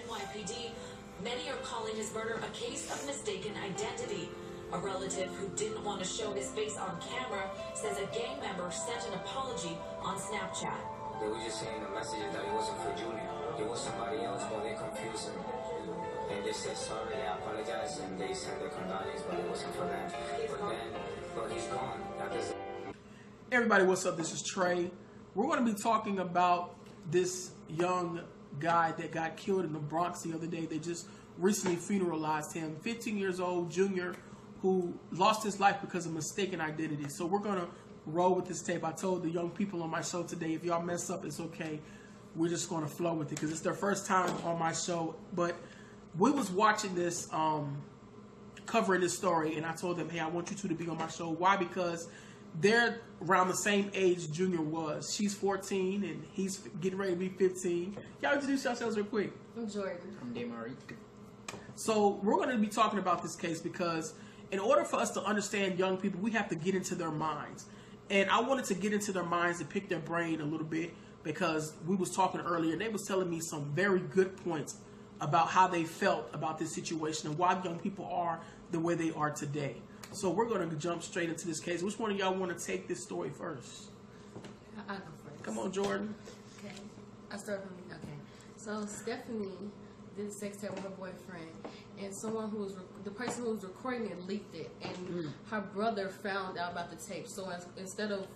NYPD, many are calling his murder a case of mistaken identity. A relative who didn't want to show his face on camera says a gang member sent an apology on Snapchat. They were just saying the messages that it wasn't for Junior. It was somebody else, but they confused him. And they said sorry, they apologized, and they sent their condolences, but it wasn't for them. But he's gone. That doesn't... Everybody, what's up? This is Trey. We're going to be talking about this young guy that got killed in the Bronx the other day. They just recently funeralized him. 15 years old, Junior, who lost his life because of mistaken identity. So we're going to roll with this tape. I told the young people on my show today, if y'all mess up, it's okay. We're just going to flow with it because it's their first time on my show. But we was watching this, covering this story, and I told them, hey, I want you two to be on my show. Why? Because they're around the same age Junior was. She's 14, and he's getting ready to be 15. Y'all introduce yourselves real quick. I'm Jordan. I'm Damari. So we're going to be talking about this case because in order for us to understand young people, we have to get into their minds. And I wanted to get into their minds and pick their brain a little bit because we was talking earlier, and they was telling me some very good points about how they felt about this situation and why young people are the way they are today. So we're going to jump straight into this case. Which one of y'all want to take this story first? I'll go first. Come on, Jordan. Okay. I start from me. Okay. So Stephanie did a sex tape with her boyfriend, and someone who was the person who was recording it leaked it, and her brother found out about the tape. So instead of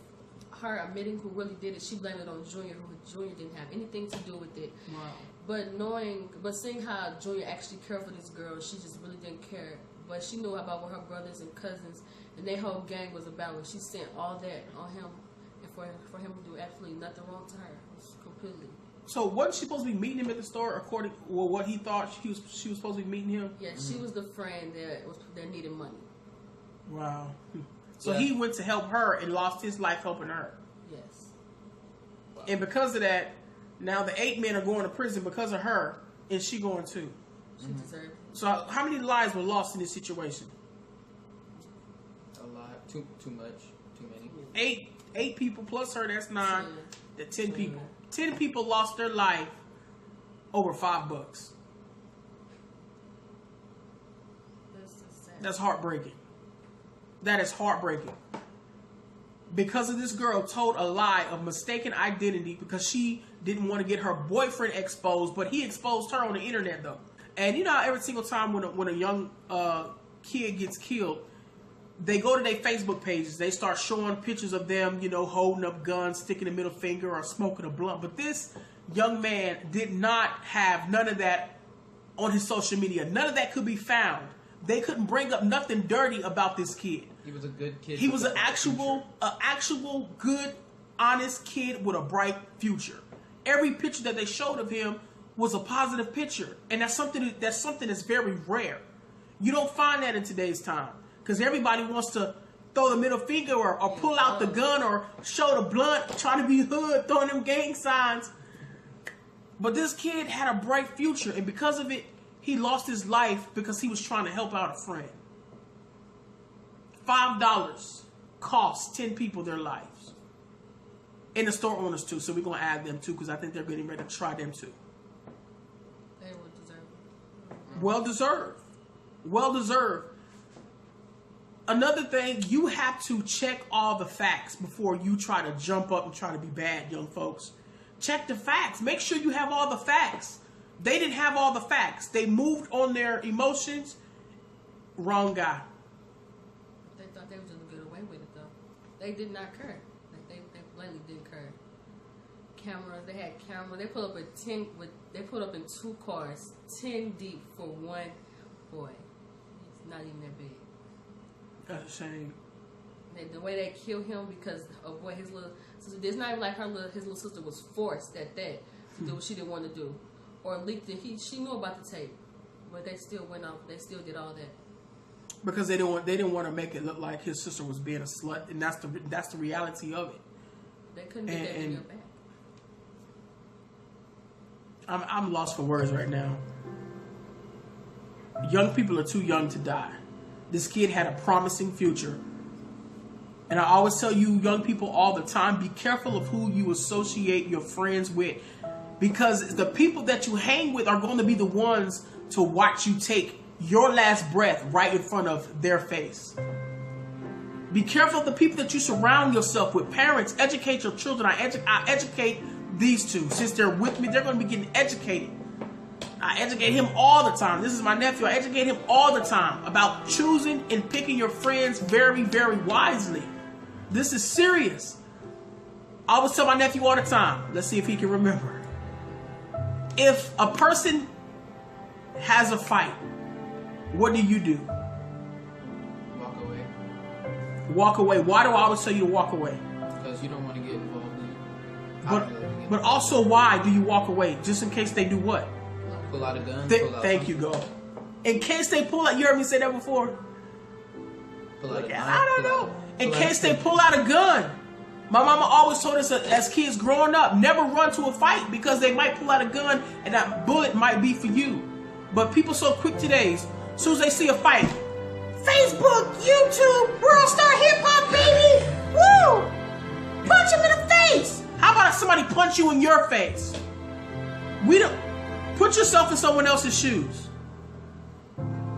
her admitting who really did it, she blamed it on Junior, who Junior didn't have anything to do with it. Wow. But seeing how Junior actually cared for this girl, she just really didn't care. But she knew about what her brothers and cousins and their whole gang was about. And she sent all that on him, and for him to do absolutely nothing wrong to her. It was completely. So wasn't she supposed to be meeting him at the store according to what he thought she was supposed to be meeting him? Yeah, she was the friend that needed money. Wow. So he went to help her and lost his life helping her. Yes. Wow. And because of that, now the 8 men are going to prison because of her, and she going too. She deserved it. So how many lives were lost in this situation? A lot. Too much. Too many. Eight people plus her, that's 9. That's 10 people. 10 Yeah. people lost their life over $5. That's just sad. That's heartbreaking. That is heartbreaking. Because of this girl told a lie of mistaken identity because she didn't want to get her boyfriend exposed, but he exposed her on the internet though. And you know how every single time when a young kid gets killed, they go to their Facebook pages, they start showing pictures of them, holding up guns, sticking a middle finger, or smoking a blunt. But this young man did not have none of that on his social media. None of that could be found. They couldn't bring up nothing dirty about this kid. He was a good kid. He was an actual good, honest kid with a bright future. Every picture that they showed of him was a positive picture, and that's something that's very rare. You don't find that in today's time because everybody wants to throw the middle finger or pull out the gun or show the blunt, trying to be hood, throwing them gang signs. But this kid had a bright future, and because of it, he lost his life because he was trying to help out a friend. $5 cost 10 people their lives. And the store owners too, so we're going to add them too because I think they're getting ready to try them too. They would deserve it. Well deserved. Well deserved. Another thing, you have to check all the facts before you try to jump up and try to be bad, young folks. Check the facts. Make sure you have all the facts. They didn't have all the facts. They moved on their emotions. Wrong guy. They thought they were going to get away with it, though. They did not care. They blatantly didn't care. Cameras. They had cameras. They put up They put up in 2 cars, 10 deep for one boy. It's not even that big. That's a shame. The way they killed him because of what his little sister. It's not even like his little sister was forced at that to do what she didn't want to do. Or leaked it. She knew about the tape, but they still went off. They still did all that because they didn't want to make it look like his sister was being a slut, and that's the reality of it. They couldn't get that video back. I'm lost for words right now. Young people are too young to die. This kid had a promising future, and I always tell you, young people, all the time: be careful of who you associate your friends with. because the people that you hang with are going to be the ones to watch you take your last breath right in front of their face. Be careful of the people that you surround yourself with. Parents, educate your children. I educate these two. Since they're with me, they're going to be getting educated. I educate him all the time. This is my nephew. I educate him all the time about choosing and picking your friends very, very wisely. This is serious. I always tell my nephew all the time. Let's see if he can remember. If a person has a fight, what do? Walk away. Walk away. Why do I always tell you to walk away? Because you don't want to get involved in it. But also, why do you walk away? Just in case they do what? Pull out a gun. Thank you, go. In case they pull out, you heard me say that before? Pull out a gun. I don't know. In case they pull out a gun. My mama always told us as kids growing up, never run to a fight because they might pull out a gun and that bullet might be for you. But people so quick today, as soon as they see a fight, Facebook, YouTube, World Star Hip Hop, baby! Woo! Punch him in the face! How about if somebody punch you in your face? Put yourself in someone else's shoes.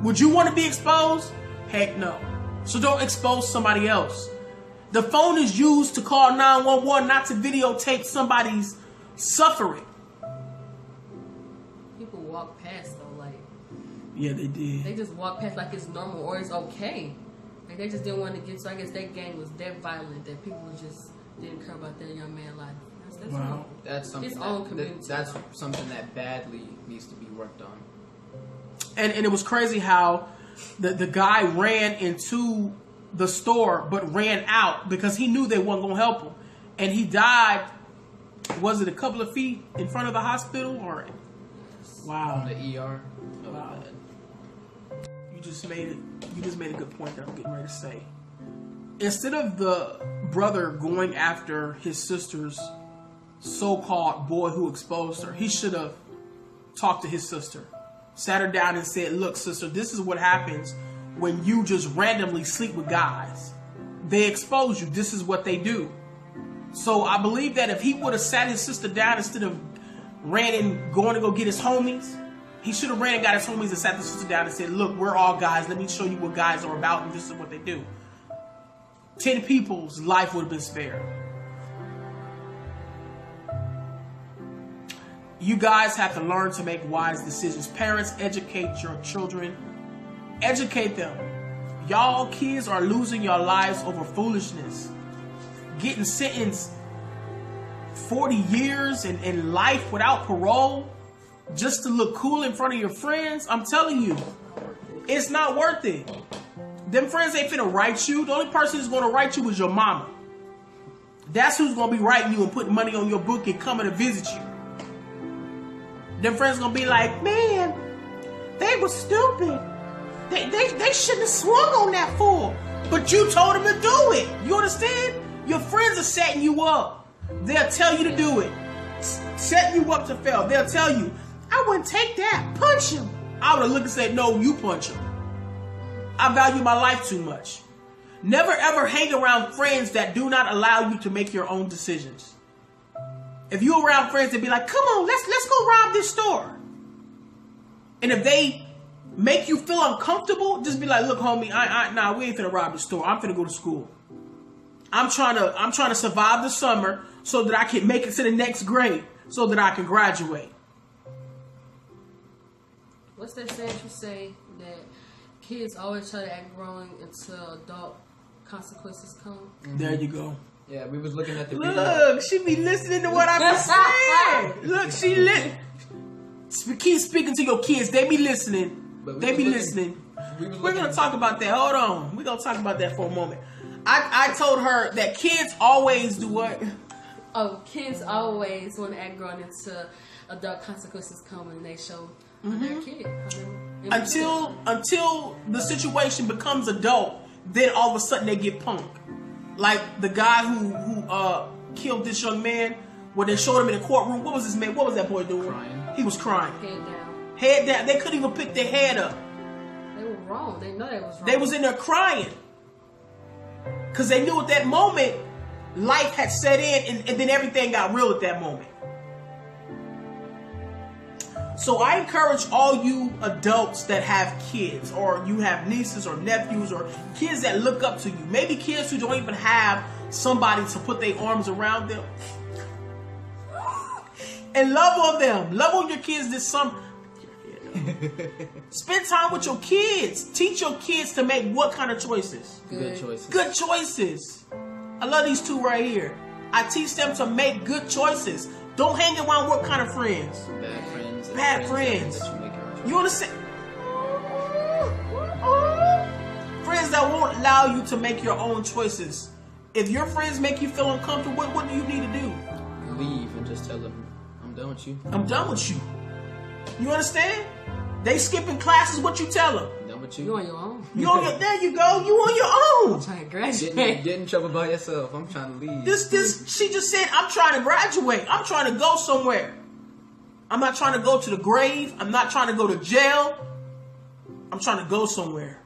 Would you want to be exposed? Heck no. So don't expose somebody else. The phone is used to call 911, not to videotape somebody's suffering. People walk past though, like. Yeah, they did. They just walk past like it's normal or it's okay. Like they just didn't want to get. So I guess that gang was that violent that people just didn't care about their young man life. That's Wow. That's something. His own community. That's something that badly needs to be worked on. And it was crazy how the guy ran into the store but ran out because he knew they weren't going to help him. And he died, was it a couple of feet in front of the hospital? Or wow. On the ER. Wow. You just made a good point that I'm getting ready to say. Instead of the brother going after his sister's so-called boy who exposed her, he should have talked to his sister, sat her down and said, look, sister, this is what happens when you just randomly sleep with guys. They expose you. This is what they do. So I believe that if he would have sat his sister down instead of ran and going to go get his homies, he should have ran and got his homies and sat the sister down and said, look, we're all guys. Let me show you what guys are about, and this is what they do. 10 people's life would have been spared. You guys have to learn to make wise decisions. Parents, educate your children. Educate them. Y'all kids are losing your lives over foolishness. Getting sentenced 40 years in life without parole just to look cool in front of your friends. I'm telling you, it's not worth it. Them friends ain't finna write you. The only person who's gonna write you is your mama. That's who's gonna be writing you and putting money on your book and coming to visit you. Them friends gonna be like, man, they were stupid. They shouldn't have swung on that fool. But you told them to do it. You understand? Your friends are setting you up. They'll tell you to do it. Setting you up to fail. They'll tell you, I wouldn't take that. Punch him. I would have looked and said, no, you punch him. I value my life too much. Never ever hang around friends that do not allow you to make your own decisions. If you're around friends that be like, come on, let's go rob this store. And if they make you feel uncomfortable, just be like, look, homie, nah, we ain't finna rob the store. I'm finna go to school. I'm trying to survive the summer so that I can make it to the next grade, so that I can graduate. What's that saying you say that kids always try to act grown until adult consequences come? Mm-hmm. There you go. Yeah, we was looking at the video. Look, she be listening to what I be saying. Look, keep speaking to your kids. They be listening. They be listening. We're going to talk about that. Hold on. We're going to talk about that for a moment. I told her that kids always do what? Oh, kids always want to act grown until adult consequences come and they show their kid. Until the situation becomes adult, then all of a sudden they get punked. Like the guy who killed this young man, when they showed him in the courtroom, what was his man? What was that boy doing? Crying. He was crying. Head down. Head down. They couldn't even pick their head up. They were wrong. They know they was wrong. They was in there crying. Because they knew at that moment, life had set in and then everything got real at that moment. So I encourage all you adults that have kids, or you have nieces or nephews, or kids that look up to you. Maybe kids who don't even have somebody to put their arms around them. And love on them. Love on your kids this summer. Spend time with your kids. Teach your kids to make what kind of choices? Good choices. Good choices. I love these two right here. I teach them to make good choices. Don't hang around what kind of friends? Bad friends. and Bad friends. That you make your own choices. You understand? Friends that won't allow you to make your own choices. If your friends make you feel uncomfortable, what do you need to do? Leave and just tell them, I'm done with you. I'm done with you. You understand? They skipping classes, what you tell them? I'm done with You you. on your own. You on your, there you go. You on your own. Trying to Get graduate. in trouble by yourself. I'm trying to leave. She just said, I'm trying to graduate. I'm trying to go somewhere. I'm not trying to go to the grave. I'm not trying to go to jail. I'm trying to go somewhere.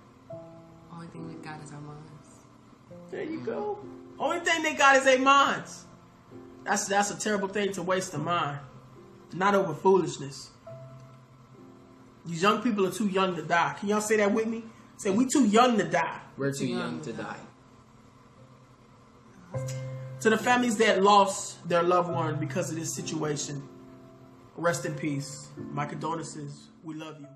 Only thing we got is our minds. There you go. Only thing they got is their minds. That's a terrible thing to waste a mind. Not over foolishness. These young people are too young to die. Can y'all say that with me? Say, we too young to die. We're too young to die. To the families that lost their loved one because of this situation, rest in peace. My condolences. We love you.